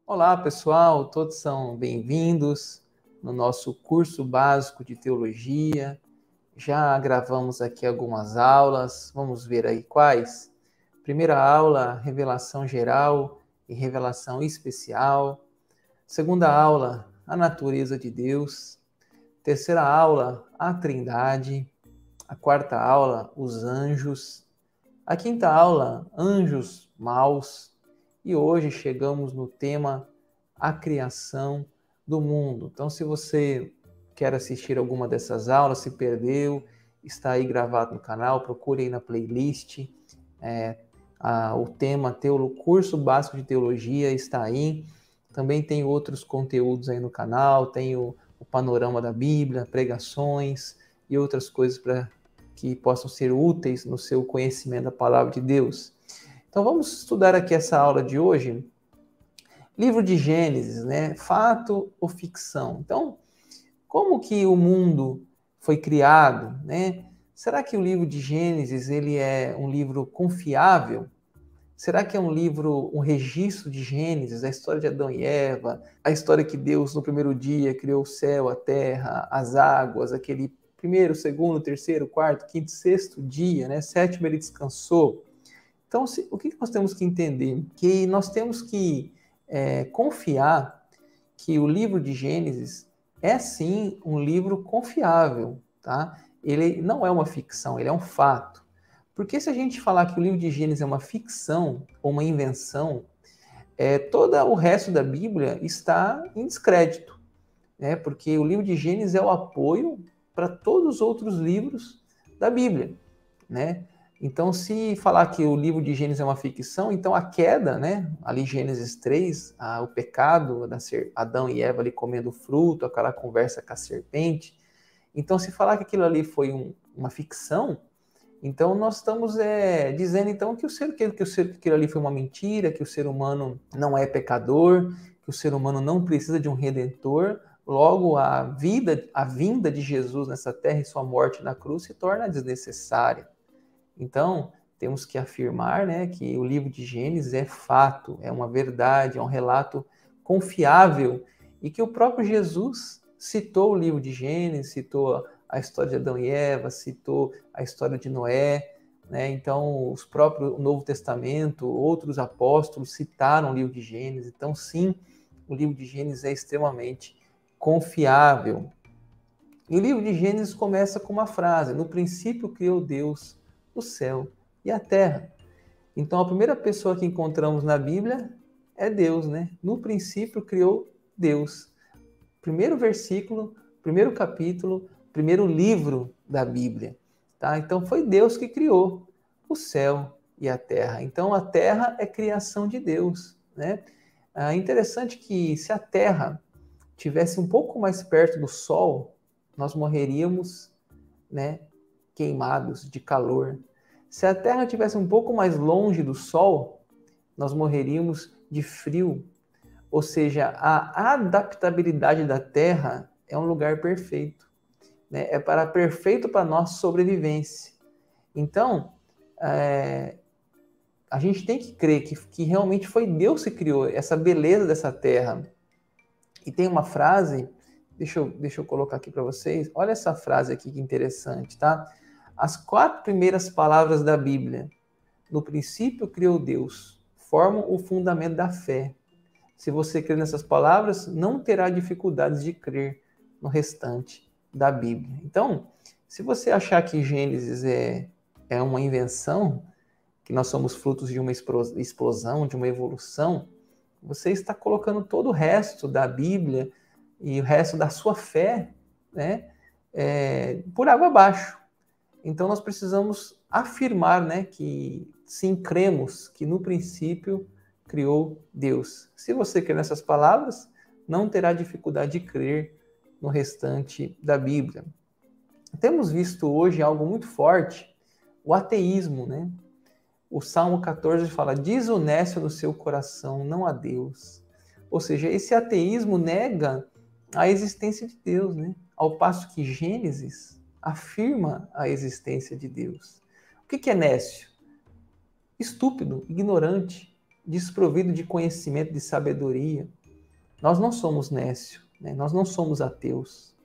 Olá, pessoal, todos são bem-vindos no nosso curso básico de teologia. Já gravamos aqui algumas aulas, vamos ver aí quais. Primeira aula, revelação geral e revelação especial. Segunda aula, a natureza de Deus. Terceira aula, a Trindade. A quarta aula, os anjos. A quinta aula, anjos maus. E hoje chegamos no tema a criação do mundo. Então, se você quer assistir alguma dessas aulas, se perdeu, está aí gravado no canal, procure aí na playlist. O tema curso básico de teologia está aí. Também tem outros conteúdos aí no canal, tem o panorama da Bíblia, pregações e outras coisas que possam ser úteis no seu conhecimento da palavra de Deus. Então vamos estudar aqui essa aula de hoje. Livro de Gênesis, né? Fato ou ficção? Então, como que o mundo foi criado, né? Será que o livro de Gênesis ele é um livro confiável? Será que é um livro, um registro de Gênesis, a história de Adão e Eva, a história que Deus no primeiro dia criou o céu, a terra, as águas, aquele primeiro, segundo, terceiro, quarto, quinto, sexto dia, né? Sétimo ele descansou. Então, o que nós temos que entender? Que nós temos que confiar que o livro de Gênesis é sim um livro confiável, tá? Ele não é uma ficção, ele é um fato. Porque se a gente falar que o livro de Gênesis é uma ficção ou uma invenção, todo o resto da Bíblia está em descrédito, né? Porque o livro de Gênesis é o apoio para todos os outros livros da Bíblia, né? Então, se falar que o livro de Gênesis é uma ficção, então a queda, né? Ali Gênesis 3, o pecado, Adão e Eva ali comendo fruto, aquela conversa com a serpente. Então, se falar que aquilo ali foi uma ficção, então nós estamos dizendo então que aquilo ali foi uma mentira, que o ser humano não é pecador, que o ser humano não precisa de um redentor. Logo, a vinda de Jesus nessa terra e sua morte na cruz se torna desnecessária. Então, temos que afirmar, né, que o livro de Gênesis é fato, é uma verdade, é um relato confiável e que o próprio Jesus citou o livro de Gênesis, citou a história de Adão e Eva, citou a história de Noé, né? Então, o Novo Testamento, outros apóstolos citaram o livro de Gênesis. Então, sim, o livro de Gênesis é extremamente confiável. E o livro de Gênesis começa com uma frase: no princípio criou Deus o céu e a terra. Então, a primeira pessoa que encontramos na Bíblia é Deus, né? No princípio criou Deus. Primeiro versículo, primeiro capítulo, primeiro livro da Bíblia, tá? Então, foi Deus que criou o céu e a terra. Então, a terra é criação de Deus, né? É interessante que se a terra tivesse um pouco mais perto do sol, nós morreríamos, né, queimados de calor. Se a Terra estivesse um pouco mais longe do Sol, nós morreríamos de frio. Ou seja, a adaptabilidade da Terra é um lugar perfeito, né? É perfeito para a nossa sobrevivência. Então, a gente tem que crer que realmente foi Deus que criou essa beleza dessa Terra. E tem uma frase, deixa eu colocar aqui para vocês. Olha essa frase aqui que interessante, tá? As 4 primeiras palavras da Bíblia, no princípio criou Deus, formam o fundamento da fé. Se você crer nessas palavras, não terá dificuldades de crer no restante da Bíblia. Então, se você achar que Gênesis é uma invenção, que nós somos frutos de uma explosão, de uma evolução, você está colocando todo o resto da Bíblia e o resto da sua fé, né, por água abaixo. Então nós precisamos afirmar, né, que sim, cremos que no princípio criou Deus. Se você crer nessas palavras, não terá dificuldade de crer no restante da Bíblia. Temos visto hoje algo muito forte, o ateísmo, né? O Salmo 14 fala: desoneste no seu coração, não há Deus. Ou seja, esse ateísmo nega a existência de Deus, né? Ao passo que Gênesis afirma a existência de Deus. O que é nécio? Estúpido, ignorante, desprovido de conhecimento, de sabedoria. Nós não somos nécios, né? Nós não somos ateus.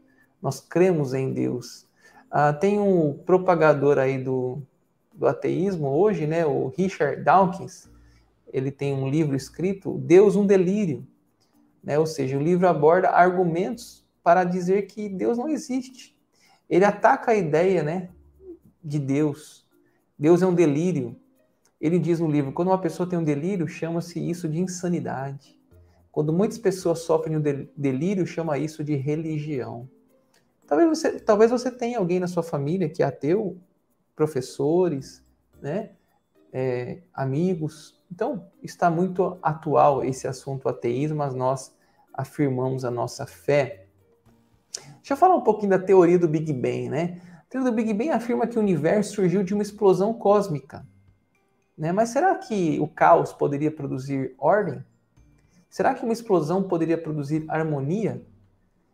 Nós cremos em Deus. Tem um propagador aí do ateísmo hoje, né? O Richard Dawkins. Ele tem um livro escrito, Deus, um Delírio. Né? Ou seja, o livro aborda argumentos para dizer que Deus não existe. Ele ataca a ideia, né, de Deus. Deus é um delírio. Ele diz no livro, quando uma pessoa tem um delírio, chama-se isso de insanidade. Quando muitas pessoas sofrem um delírio, chama isso de religião. Talvez você tenha alguém na sua família que é ateu, professores, né, amigos. Então, está muito atual esse assunto ateísmo, mas nós afirmamos a nossa fé. Deixa eu falar um pouquinho da teoria do Big Bang, né? A teoria do Big Bang afirma que o universo surgiu de uma explosão cósmica. Né? Mas será que o caos poderia produzir ordem? Será que uma explosão poderia produzir harmonia?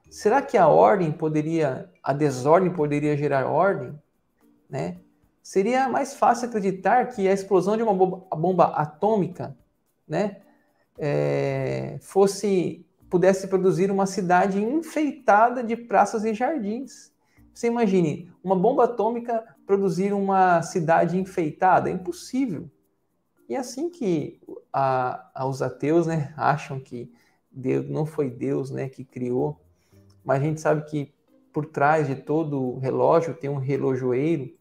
Será que a desordem poderia gerar ordem? Né? Seria mais fácil acreditar que a explosão de uma bomba atômica, né, pudesse produzir uma cidade enfeitada de praças e jardins. Você imagine, uma bomba atômica produzir uma cidade enfeitada? É impossível. E é assim que os ateus, né, acham que Deus, não foi Deus, né, que criou, mas a gente sabe que por trás de todo relógio tem um relojoeiro,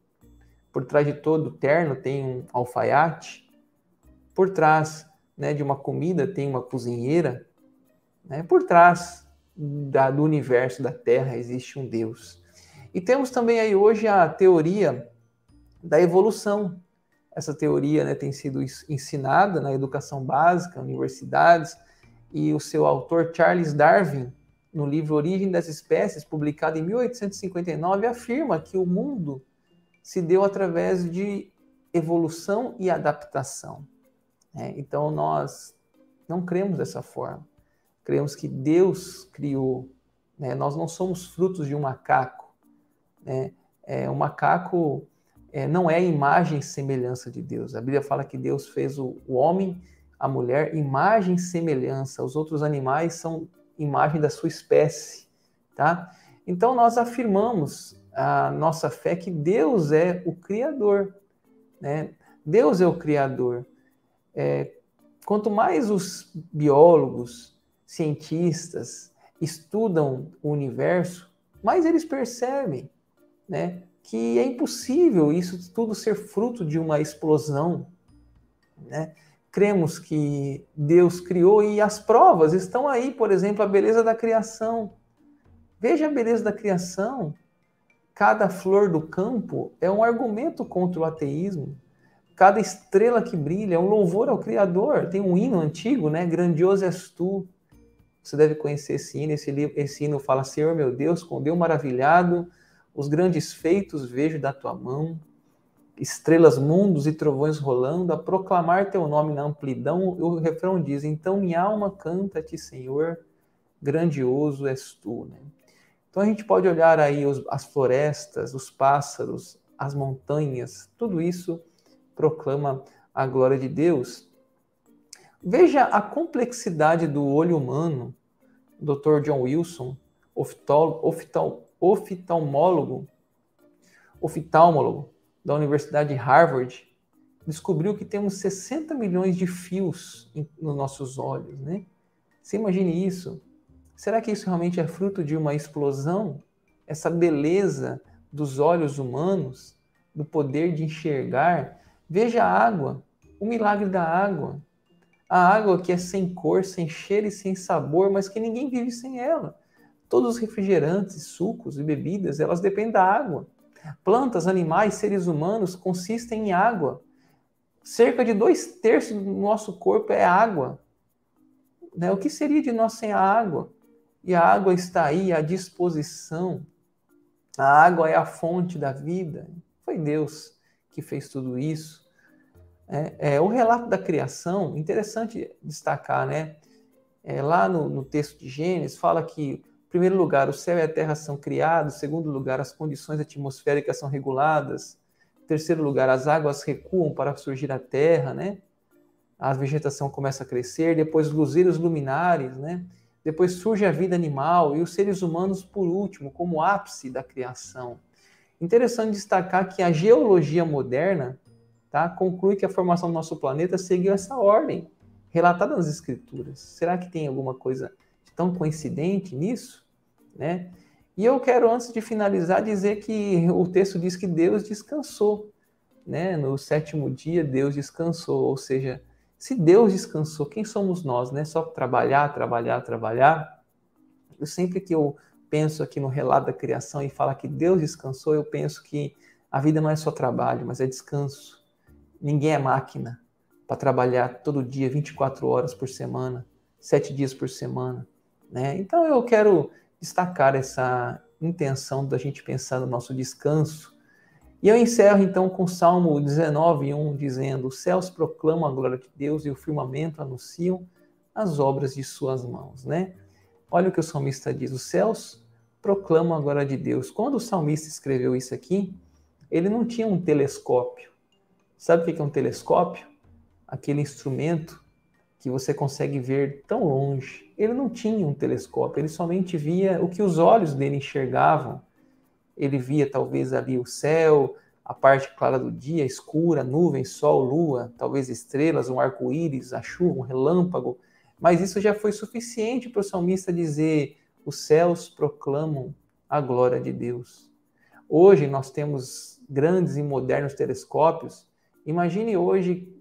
por trás de todo terno tem um alfaiate, por trás, né, de uma comida tem uma cozinheira, né, por trás do universo, da Terra, existe um Deus. E temos também aí hoje a teoria da evolução. Essa teoria, né, tem sido ensinada na educação básica, universidades, e o seu autor, Charles Darwin, no livro Origem das Espécies, publicado em 1859, afirma que o mundo se deu através de evolução e adaptação. Né? Então, nós não cremos dessa forma. Cremos que Deus criou. Né? Nós não somos frutos de um macaco. Né? Um macaco não é imagem e semelhança de Deus. A Bíblia fala que Deus fez o homem, a mulher, imagem e semelhança. Os outros animais são imagem da sua espécie. Tá? Então, nós afirmamos a nossa fé que Deus é o Criador. Né? Deus é o Criador. Quanto mais os biólogos, cientistas estudam o universo, mais eles percebem, né, que é impossível isso tudo ser fruto de uma explosão. Né? Cremos que Deus criou e as provas estão aí, por exemplo, a beleza da criação. Veja a beleza da criação. Cada flor do campo é um argumento contra o ateísmo. Cada estrela que brilha é um louvor ao Criador. Tem um hino antigo, né? Grandioso és tu. Você deve conhecer esse hino. Esse hino fala, Senhor meu Deus, com Deus maravilhado, os grandes feitos vejo da tua mão. Estrelas, mundos e trovões rolando, a proclamar teu nome na amplidão. O refrão diz, então minha alma canta-te, Senhor, grandioso és tu. Né? Então a gente pode olhar aí as florestas, os pássaros, as montanhas, tudo isso proclama a glória de Deus. Veja a complexidade do olho humano. O Dr. John Wilson, oftalmólogo da Universidade de Harvard, descobriu que temos 60 milhões de fios nos nossos olhos. Né? Você imagine isso. Será que isso realmente é fruto de uma explosão? Essa beleza dos olhos humanos, do poder de enxergar? Veja a água, o milagre da água. A água que é sem cor, sem cheiro e sem sabor, mas que ninguém vive sem ela. Todos os refrigerantes, sucos e bebidas, elas dependem da água. Plantas, animais, seres humanos consistem em água. Cerca de 2/3 do nosso corpo é água. Né? O que seria de nós sem a água? E a água está aí à disposição. A água é a fonte da vida. Foi Deus que fez tudo isso. O relato da criação, interessante destacar, né? Lá no texto de Gênesis, fala que, em primeiro lugar, o céu e a terra são criados, em segundo lugar, as condições atmosféricas são reguladas, em terceiro lugar, as águas recuam para surgir a terra, né? a vegetação começa a crescer, depois os luzeiros luminares, né? Depois surge a vida animal e os seres humanos por último, como ápice da criação. Interessante destacar que a geologia moderna, tá, conclui que a formação do nosso planeta seguiu essa ordem relatada nas Escrituras. Será que tem alguma coisa tão coincidente nisso, né? E eu quero, antes de finalizar, dizer que o texto diz que Deus descansou, né? No sétimo dia, Deus descansou. Ou seja, se Deus descansou, quem somos nós, né? Só trabalhar, trabalhar, trabalhar. Eu sempre que eu penso aqui no relato da criação e fala que Deus descansou, eu penso que a vida não é só trabalho, mas é descanso. Ninguém é máquina para trabalhar todo dia, 24 horas por semana, 7 dias por semana, né? Então eu quero destacar essa intenção da gente pensar no nosso descanso. E eu encerro então com o Salmo 19:1, dizendo: os céus proclamam a glória de Deus e o firmamento anunciam as obras de suas mãos, né? Olha o que o salmista diz: os céus proclamam a glória de Deus. Quando o salmista escreveu isso aqui, ele não tinha um telescópio. Sabe o que é um telescópio? Aquele instrumento que você consegue ver tão longe. Ele não tinha um telescópio, ele somente via o que os olhos dele enxergavam. Ele via talvez ali o céu, a parte clara do dia, escura, nuvens, sol, lua, talvez estrelas, um arco-íris, a chuva, um relâmpago. Mas isso já foi suficiente para o salmista dizer: os céus proclamam a glória de Deus. Hoje nós temos grandes e modernos telescópios. Imagine hoje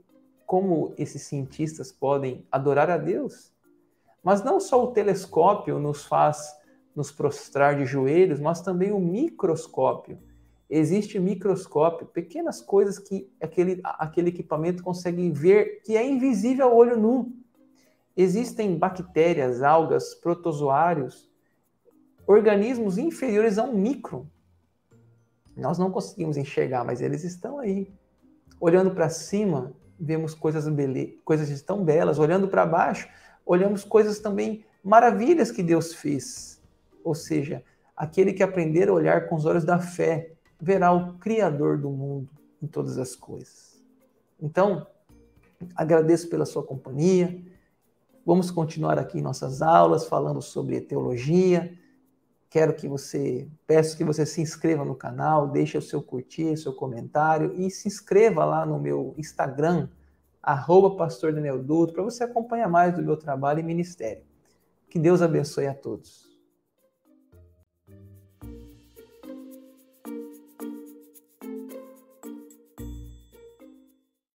como esses cientistas podem adorar a Deus. Mas não só o telescópio nos faz nos prostrar de joelhos, mas também o microscópio. Existe microscópio, pequenas coisas que aquele equipamento consegue ver, que é invisível ao olho nu. Existem bactérias, algas, protozoários, organismos inferiores a um micron. Nós não conseguimos enxergar, mas eles estão aí. Olhando para cima, vemos coisas tão belas. Olhando para baixo, olhamos coisas também maravilhas que Deus fez. Ou seja, aquele que aprender a olhar com os olhos da fé, verá o Criador do mundo em todas as coisas. Então, agradeço pela sua companhia. Vamos continuar aqui em nossas aulas falando sobre teologia. Peço que você se inscreva no canal, deixe o seu curtir, seu comentário e se inscreva lá no meu Instagram, @pastor Daniel Dutra, para você acompanhar mais do meu trabalho e ministério. Que Deus abençoe a todos.